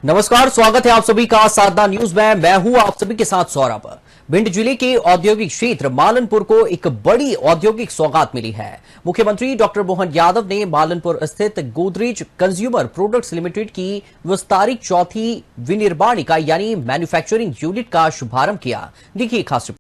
नमस्कार, स्वागत है आप सभी का साधना न्यूज में। मैं हूं आप सभी के साथ सौरभ। भिंड जिले के औद्योगिक क्षेत्र मालनपुर को एक बड़ी औद्योगिक सौगात मिली है। मुख्यमंत्री डॉक्टर मोहन यादव ने मालनपुर स्थित गोदरेज कंज्यूमर प्रोडक्ट्स लिमिटेड की विस्तारित चौथी विनिर्माण इकाई यानी मैन्युफैक्चरिंग यूनिट का शुभारंभ किया। देखिए खास रिपोर्ट।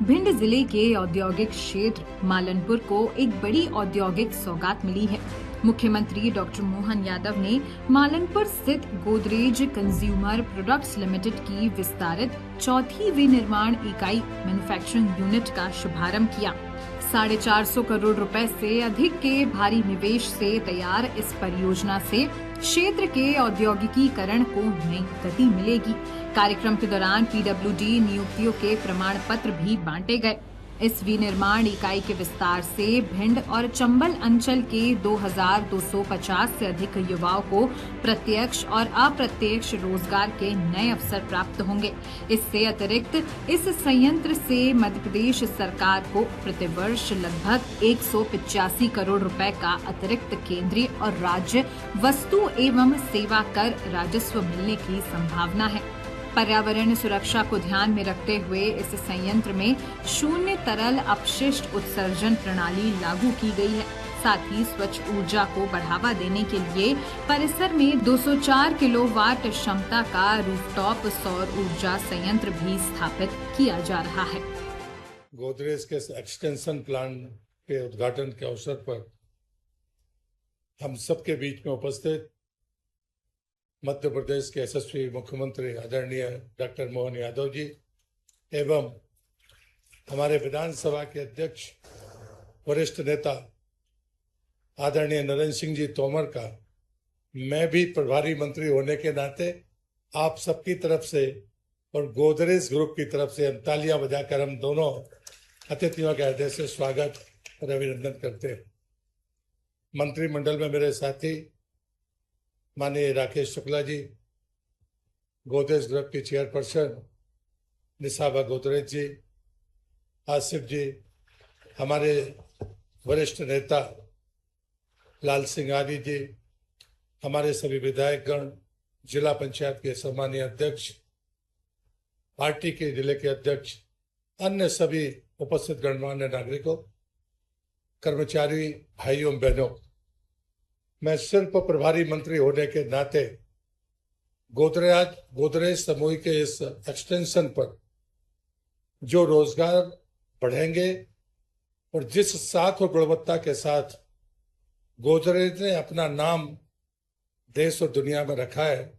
भिंड जिले के औद्योगिक क्षेत्र मालनपुर को एक बड़ी औद्योगिक सौगात मिली है। मुख्यमंत्री डॉक्टर मोहन यादव ने मालनपुर स्थित गोदरेज कंज्यूमर प्रोडक्ट्स लिमिटेड की विस्तारित चौथी विनिर्माण इकाई मैन्युफैक्चरिंग यूनिट का शुभारंभ किया। 450 करोड़ रुपए से अधिक के भारी निवेश से तैयार इस परियोजना से क्षेत्र के औद्योगिकीकरण को नई गति मिलेगी। कार्यक्रम के दौरान पीडब्ल्यूडी नियुक्तियों के प्रमाण पत्र भी बांटे गए। इस विनिर्माण इकाई के विस्तार से भिंड और चंबल अंचल के 2250 से अधिक युवाओं को प्रत्यक्ष और अप्रत्यक्ष रोजगार के नए अवसर प्राप्त होंगे। इससे अतिरिक्त इस संयंत्र से मध्य प्रदेश सरकार को प्रतिवर्ष लगभग 185 करोड़ रुपए का अतिरिक्त केंद्रीय और राज्य वस्तु एवं सेवा कर राजस्व मिलने की संभावना है। पर्यावरण सुरक्षा को ध्यान में रखते हुए इस संयंत्र में शून्य तरल अपशिष्ट उत्सर्जन प्रणाली लागू की गई है। साथ ही स्वच्छ ऊर्जा को बढ़ावा देने के लिए परिसर में 204 किलोवाट क्षमता का रूफटॉप सौर ऊर्जा संयंत्र भी स्थापित किया जा रहा है। गोदरेज के एक्सटेंशन प्लांट के उद्घाटन के अवसर पर हम सबके बीच में उपस्थित मध्य प्रदेश के यशस्वी मुख्यमंत्री आदरणीय डॉक्टर मोहन यादव जी एवं हमारे विधानसभा के अध्यक्ष वरिष्ठ नेता आदरणीय नरेंद्र सिंह जी तोमर का मैं भी प्रभारी मंत्री होने के नाते आप सबकी तरफ से और गोदरेज ग्रुप की तरफ से हम तालियां बजाकर हम दोनों अतिथियों के हृदय से स्वागत और अभिनंदन करते हैं। मंत्रिमंडल में मेरे साथी माननीय राकेश शुक्ला जी, गोदरेज ग्रुप की चेयरपर्सन निसाबा गोदरेज जी, आसिफ जी, हमारे वरिष्ठ नेता लाल सिंह आदि जी, हमारे सभी विधायकगण, जिला पंचायत के सम्मानीय अध्यक्ष, पार्टी के जिले के अध्यक्ष, अन्य सभी उपस्थित गणमान्य नागरिकों, कर्मचारी भाइयों बहनों, मैं सिर्फ प्रभारी मंत्री होने के नाते गोदरेज समूह के इस एक्सटेंशन पर जो रोजगार बढ़ेंगे और जिस साख और गुणवत्ता के साथ गोदरेज ने अपना नाम देश और दुनिया में रखा है,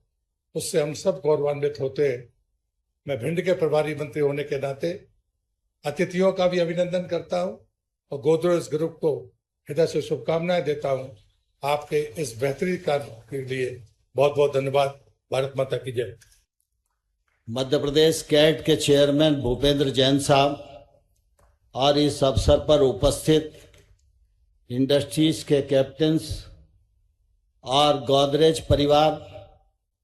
उससे हम सब गौरवान्वित होते हैं। मैं भिंड के प्रभारी मंत्री होने के नाते अतिथियों का भी अभिनंदन करता हूं और गोदरेज ग्रुप को हृदय से शुभकामनाएं देता हूं। आपके इस बेहतरीन कार्य के लिए बहुत बहुत धन्यवाद। भारत माता की जय। मध्य प्रदेश कैट के चेयरमैन भूपेंद्र जैन साहब और इस अवसर पर उपस्थित इंडस्ट्रीज के कैप्टन्स और गोदरेज परिवार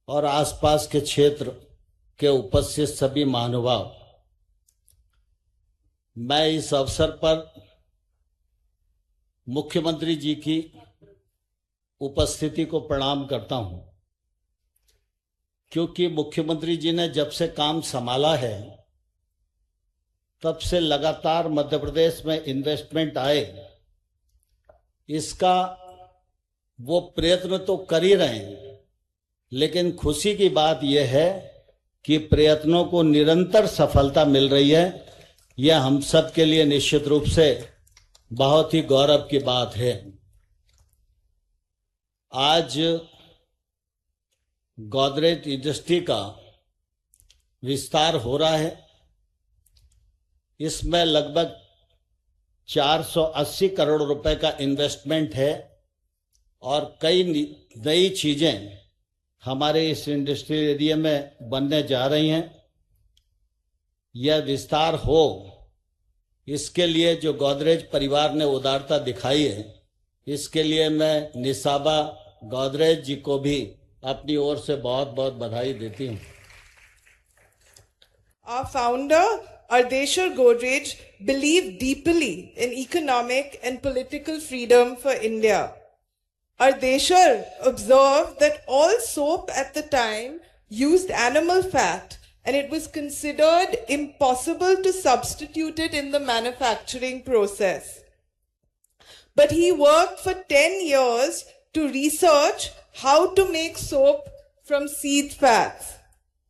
और आसपास के क्षेत्र के उपस्थित सभी महानुभाव, मैं इस अवसर पर मुख्यमंत्री जी की उपस्थिति को प्रणाम करता हूं, क्योंकि मुख्यमंत्री जी ने जब से काम संभाला है तब से लगातार मध्य प्रदेश में इन्वेस्टमेंट आए, इसका वो प्रयत्न तो कर ही रहे हैं, लेकिन खुशी की बात यह है कि प्रयत्नों को निरंतर सफलता मिल रही है। यह हम सब के लिए निश्चित रूप से बहुत ही गौरव की बात है। आज गोदरेज इंडस्ट्री का विस्तार हो रहा है। इसमें लगभग 480 करोड़ रुपए का इन्वेस्टमेंट है और कई नई चीजें हमारे इस इंडस्ट्रियल एरिया में बनने जा रही हैं। यह विस्तार हो, इसके लिए जो गोदरेज परिवार ने उदारता दिखाई है, इसके लिए मैं निसाबा गोदरेज जी को भी अपनी ओर से बहुत बहुत बधाई देती हूँ। Our founder, Ardeshir Godrej, believed deeply in economic and political freedom for India. Ardeshir observed that all soap at the time used animal fat, and it was considered impossible to substitute it in the manufacturing process. But he worked for 10 years to research how to make soap from seed fats.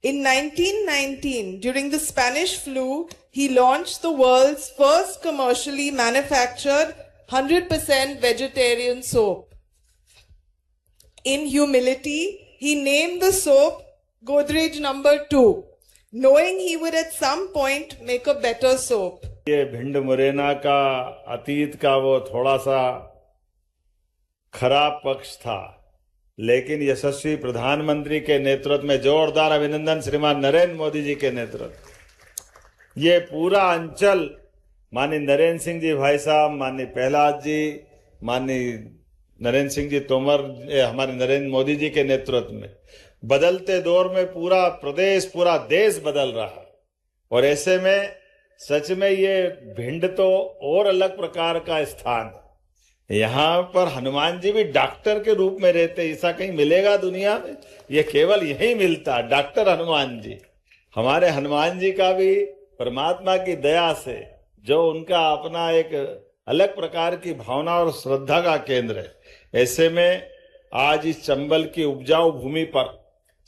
In 1919, during the Spanish flu, he launched the world's first commercially manufactured 100% vegetarian soap. In humility, he named the soap Godrej No. 2, knowing he would at some point make a better soap. ये भिंड मुरैना का अतीत का वो थोड़ा सा खराब पक्ष था, लेकिन यशस्वी प्रधानमंत्री के नेतृत्व में जोरदार अभिनंदन श्रीमान नरेंद्र मोदी जी के नेतृत्व, ये पूरा अंचल माननीय नरेंद्र सिंह जी भाई साहब, माननीय प्रहलाद जी, माननीय नरेंद्र सिंह जी तोमर, हमारे नरेंद्र मोदी जी के नेतृत्व में बदलते दौर में पूरा प्रदेश, पूरा देश बदल रहा है। और ऐसे में सच में ये भिंड तो और अलग प्रकार का स्थान है। यहाँ पर हनुमान जी भी डॉक्टर के रूप में रहते, ऐसा कहीं मिलेगा दुनिया में? ये केवल यही मिलता, डॉक्टर हनुमान जी। हमारे हनुमान जी का भी परमात्मा की दया से जो उनका अपना एक अलग प्रकार की भावना और श्रद्धा का केंद्र है, ऐसे में आज इस चंबल की उपजाऊ भूमि पर,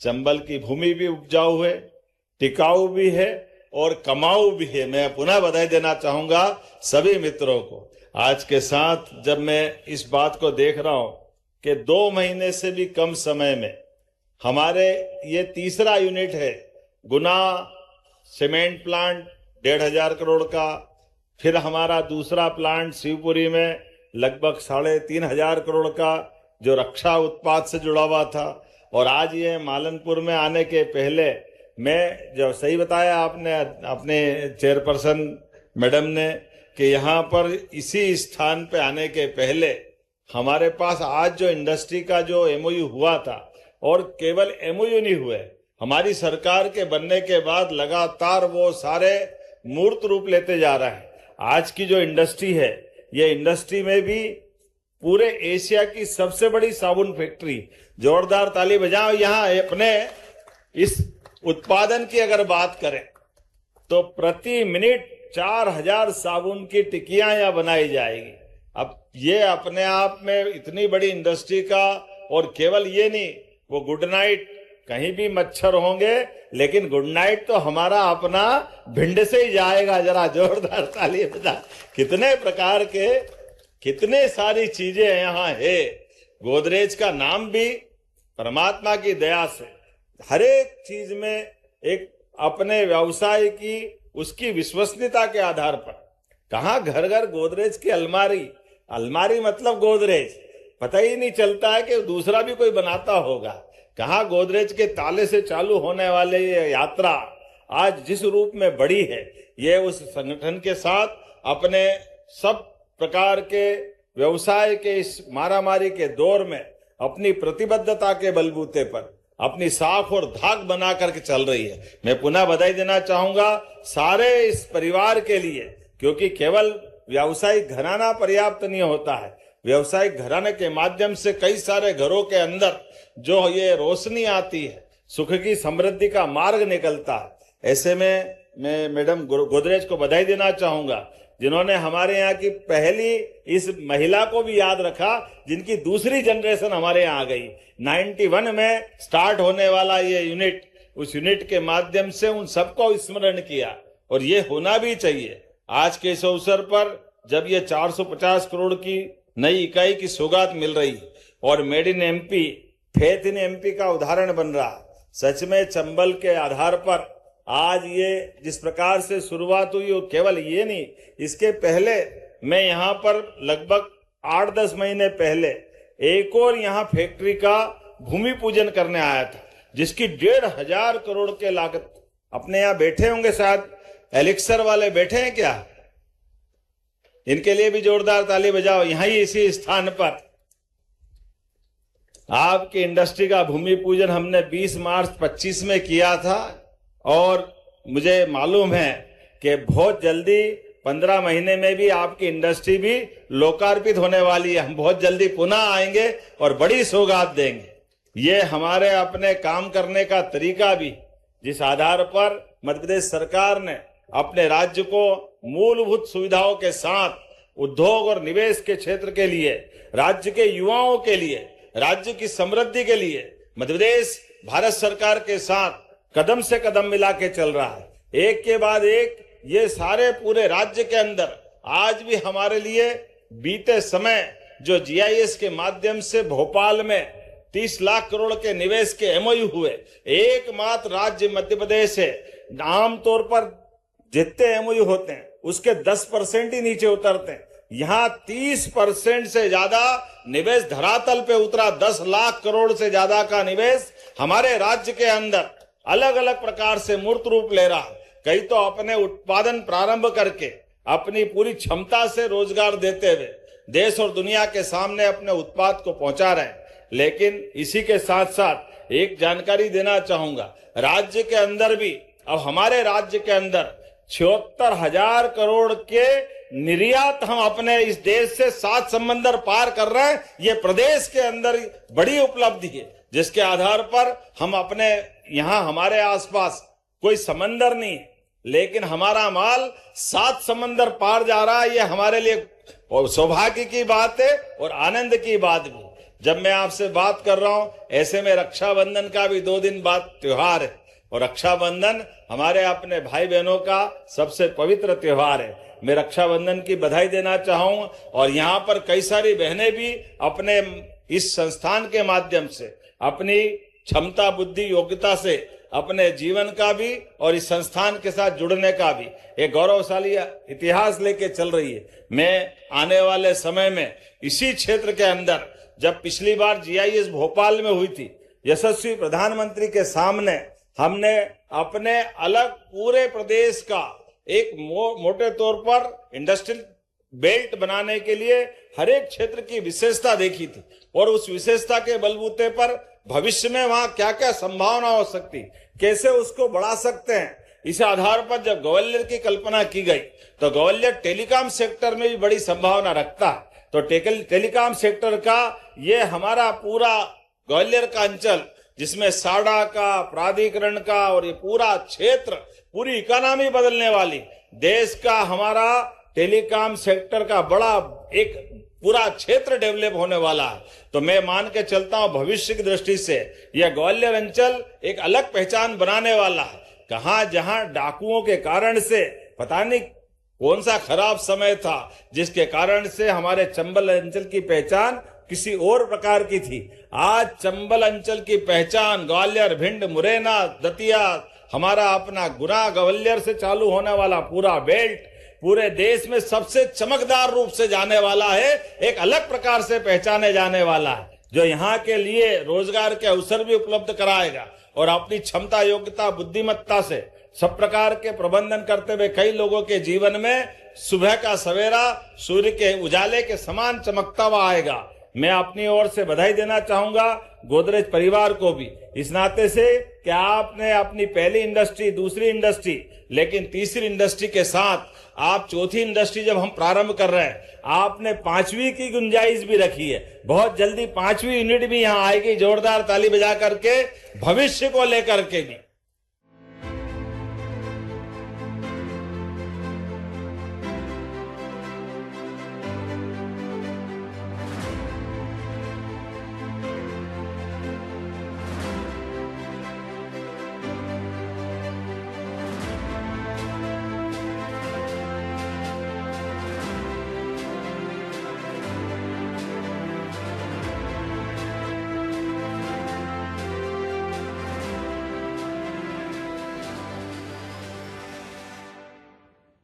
चंबल की भूमि भी उपजाऊ है, टिकाऊ भी है और कमाऊ भी है। मैं पुनः बधाई देना चाहूंगा सभी मित्रों को। आज के साथ जब मैं इस बात को देख रहा हूं कि 2 महीने से भी कम समय में हमारे ये तीसरा यूनिट है, गुना सीमेंट प्लांट 1,500 करोड़ का, फिर हमारा दूसरा प्लांट शिवपुरी में लगभग 3,500 करोड़ का जो रक्षा उत्पाद से जुड़ा हुआ था, और आज ये मालनपुर में आने के पहले मैं जो सही बताया आपने अपने चेयरपर्सन मैडम ने कि यहाँ पर इसी स्थान पे आने के पहले हमारे पास आज जो इंडस्ट्री का जो एमओयू हुआ था, और केवल एमओयू नहीं हुए, हमारी सरकार के बनने के बाद लगातार वो सारे मूर्त रूप लेते जा रहे हैं। आज की जो इंडस्ट्री है, ये इंडस्ट्री में भी पूरे एशिया की सबसे बड़ी साबुन फैक्ट्री, जोरदार ताली बजाओ। यहाँ अपने इस उत्पादन की अगर बात करें तो प्रति मिनट 4,000 साबुन की टिकियां यहाँ बनाई जाएगी। अब ये अपने आप में इतनी बड़ी इंडस्ट्री का, और केवल ये नहीं, वो गुड नाइट, कहीं भी मच्छर होंगे लेकिन गुड नाइट तो हमारा अपना भिंड से ही जाएगा। जरा जोरदार ताली बजा। कितने प्रकार के, कितने सारी चीजें यहाँ है। गोदरेज का नाम भी परमात्मा की दया से हर एक चीज में एक अपने व्यवसाय की, उसकी विश्वसनीयता के आधार पर, कहाँ घर घर गोदरेज की अलमारी, अलमारी मतलब गोदरेज, पता ही नहीं चलता है कि दूसरा भी कोई बनाता होगा। कहाँ गोदरेज के ताले से चालू होने वाले ये यात्रा आज जिस रूप में बढ़ी है, ये उस संगठन के साथ अपने सब प्रकार के व्यवसाय के इस मारामारी के दौर में अपनी प्रतिबद्धता के बलबूते पर अपनी साख और धाक बना करके चल रही है। मैं पुनः बधाई देना चाहूंगा सारे इस परिवार के लिए, क्योंकि केवल व्यावसायिक घराना पर्याप्त नहीं होता है। व्यावसायिक घराने के माध्यम से कई सारे घरों के अंदर जो ये रोशनी आती है, सुख की समृद्धि का मार्ग निकलता है। ऐसे में मैं मैडम गोदरेज को बधाई देना चाहूंगा, जिन्होंने हमारे यहाँ की पहली इस महिला को भी याद रखा, जिनकी दूसरी जनरेशन हमारे यहाँ आ गई। 91 में स्टार्ट होने वाला ये यूनिट, उस यूनिट के माध्यम से उन सबको स्मरण किया, और ये होना भी चाहिए। आज के इस अवसर पर जब ये 450 करोड़ की नई इकाई की सौगात मिल रही और made in MP, faith in MP का उदाहरण बन रहा, सच में चंबल के आधार पर आज ये जिस प्रकार से शुरुआत हुई, वो केवल ये नहीं, इसके पहले मैं यहाँ पर लगभग 8-10 महीने पहले एक और यहाँ फैक्ट्री का भूमि पूजन करने आया था, जिसकी 1,500 करोड़ के लागत। अपने यहाँ बैठे होंगे शायद, एलिक्सर वाले बैठे हैं क्या? इनके लिए भी जोरदार ताली बजाओ। यहाँ ही इसी स्थान पर आपकी इंडस्ट्री का भूमि पूजन हमने 20 मार्च 25 में किया था, और मुझे मालूम है कि बहुत जल्दी 15 महीने में भी आपकी इंडस्ट्री भी लोकार्पित होने वाली है। हम बहुत जल्दी पुनः आएंगे और बड़ी सौगात देंगे। ये हमारे अपने काम करने का तरीका भी, जिस आधार पर मध्य प्रदेश सरकार ने अपने राज्य को मूलभूत सुविधाओं के साथ उद्योग और निवेश के क्षेत्र के लिए, राज्य के युवाओं के लिए, राज्य की समृद्धि के लिए मध्य प्रदेश भारत सरकार के साथ कदम से कदम मिला के चल रहा है। एक के बाद एक ये सारे पूरे राज्य के अंदर आज भी हमारे लिए बीते समय जो जीआईएस के माध्यम से भोपाल में 30 लाख करोड़ के निवेश के एमओयू हुए, एकमात्र राज्य मध्य प्रदेश है। आमतौर पर जितने एमओयू होते हैं उसके 10% ही नीचे उतरते हैं। यहाँ 30% से ज्यादा निवेश धरातल पे उतरा। 10 लाख करोड़ से ज्यादा का निवेश हमारे राज्य के अंदर अलग अलग प्रकार से मूर्त रूप ले रहा है। कई तो अपने उत्पादन प्रारंभ करके अपनी पूरी क्षमता से रोजगार देते हुए देश और दुनिया के सामने अपने उत्पाद को पहुंचा रहे हैं। लेकिन इसी के साथ साथ एक जानकारी देना चाहूंगा, राज्य के अंदर भी अब हमारे राज्य के अंदर 76,000 करोड़ के निर्यात हम अपने इस देश से 7 समंदर पार कर रहे हैं। ये प्रदेश के अंदर बड़ी उपलब्धि है, जिसके आधार पर हम अपने यहाँ हमारे आसपास कोई समंदर नहीं, लेकिन हमारा माल 7 समंदर पार जा रहा है। ये हमारे लिए सौभाग्य की बात है और आनंद की बात भी। जब मैं आपसे बात कर रहा हूं, ऐसे में रक्षाबंधन का भी 2 दिन बाद त्योहार है, और रक्षाबंधन हमारे अपने भाई बहनों का सबसे पवित्र त्योहार है। मैं रक्षाबंधन की बधाई देना चाहूंगा, और यहाँ पर कई सारी बहनें भी अपने इस संस्थान के माध्यम से अपनी क्षमता, बुद्धि, योग्यता से अपने जीवन का भी और इस संस्थान के साथ जुड़ने का भी एक गौरवशाली इतिहास लेके चल रही है। मैं आने वाले समय में इसी क्षेत्र के अंदर, जब पिछली बार जीआईएस भोपाल में हुई थी, यशस्वी प्रधानमंत्री के सामने हमने अपने अलग पूरे प्रदेश का एक मोटे तौर पर इंडस्ट्रियल बेल्ट बनाने के लिए हर एक क्षेत्र की विशेषता देखी थी, और उस विशेषता के बलबूते पर भविष्य में वहां क्या क्या संभावना हो सकती, कैसे उसको बढ़ा सकते हैं। इस आधार पर जब ग्वालियर की कल्पना की गई, तो ग्वालियर टेलीकॉम सेक्टर में भी बड़ी संभावना रखता है। तो टेलीकॉम सेक्टर का ये हमारा पूरा ग्वालियर का अंचल, जिसमें साडा का, प्राधिकरण का और ये पूरा क्षेत्र, पूरी इकोनॉमी बदलने वाली, देश का हमारा टेलीकॉम सेक्टर का बड़ा एक पूरा क्षेत्र डेवलप होने वाला है। तो मैं मान के चलता हूं भविष्य की दृष्टि से यह ग्वालियर अंचल एक अलग पहचान बनाने वाला है। कहां जहां डाकुओं के कारण से पता नहीं कौन सा खराब समय था, जिसके कारण से हमारे चंबल अंचल की पहचान किसी और प्रकार की थी, आज चंबल अंचल की पहचान ग्वालियर, भिंड, मुरैना, दतिया, हमारा अपना गुना, ग्वालियर से चालू होने वाला पूरा बेल्ट पूरे देश में सबसे चमकदार रूप से जाने वाला है, एक अलग प्रकार से पहचाने जाने वाला है, जो यहाँ के लिए रोजगार के अवसर भी उपलब्ध कराएगा और अपनी क्षमता, योग्यता, बुद्धिमत्ता से सब प्रकार के प्रबंधन करते हुए कई लोगों के जीवन में सुबह का सवेरा सूर्य के उजाले के समान चमकता हुआ आएगा। मैं अपनी ओर से बधाई देना चाहूंगा गोदरेज परिवार को भी, इस नाते से कि आपने अपनी पहली इंडस्ट्री, दूसरी इंडस्ट्री, लेकिन तीसरी इंडस्ट्री के साथ आप चौथी इंडस्ट्री जब हम प्रारंभ कर रहे हैं, आपने 5वीं की गुंजाइश भी रखी है। बहुत जल्दी 5वीं यूनिट भी यहाँ आएगी, जोरदार ताली बजा करके भविष्य को लेकर के भी।